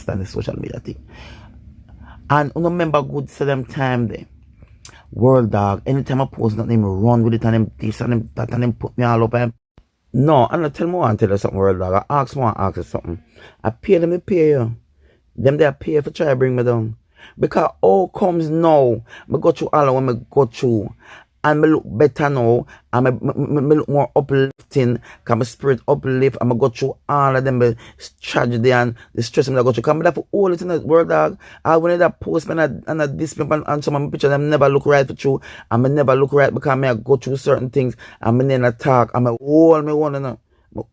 understand the social media thing. And I remember good to them time there. World Dawg, anytime I post nothing, I run with it and them this and them that and them put me all up. No, I'm not tell me I want to tell you something, World Dawg. I ask you something. I pay them, I pay you. Them they pay for try to bring me down. Because all comes now. I go through all when I go through. And I look better now. And I look more uplifting. Because my spirit uplift. And I go through all of them, the tragedy and the stress I go through. Because I for all it in the World Dawg. I when I post and I display and some of my pictures, I never look right for true. And I never look right because I go through certain things. And I never talk. And I hold me one and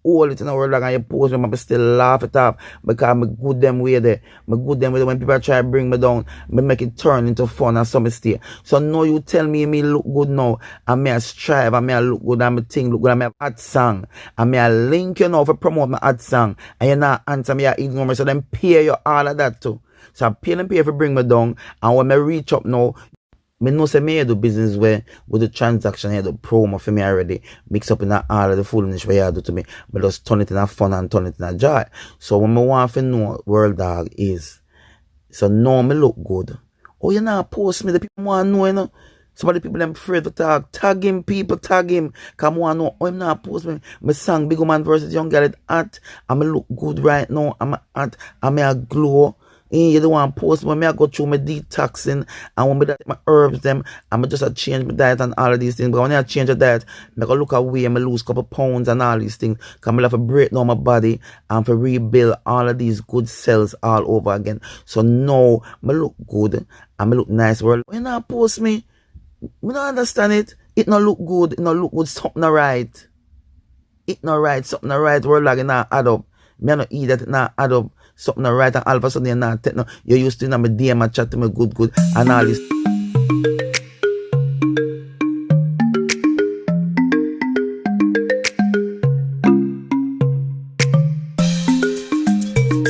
all it in the World Dawg and you post them, I still laugh it off because I'm good them way there. I'm good them way there. When people try to bring me down, I make it turn into fun and some stay. So now you tell me look good now, and me I strive, and me I look good, and me think look good, and me have ad song, and me I link you now for promote my ad song, and you not answer me, I ignore me, so then pay you all of that too. So I pay them pay for bring me down, and when I reach up now, me know say me do business where with the transaction here, the promo for me already mix up in all of the foolishness where you do to me, but just turn it in a fun and turn it in a joy. So when me want to know World Dawg is, so now me look good. Oh, you not post me, the people want to know, you know. Some of the people them afraid to talk. Tag him, people, tag him. Come on, know, oh, I'm not post me. My song Big Man versus Young Girl, it hot. I'm look good right now. I'm hot. I'm a glow. You don't want to post when I go through my detoxing and when I take my herbs them and I just change my diet and all of these things. But when I change the diet, I go look away and I lose a couple pounds and all these things. Because I have to break down my body and to rebuild all of these good cells all over again. So now I look good and I look nice. When I post me, I don't understand it. It not look good. It not look good. Something not right. It not right. Something not right. World Dawg, it not add up. Me not eat that. It not add up. Something right and all of a sudden you're not you used to know my DM and chat to me good and all this.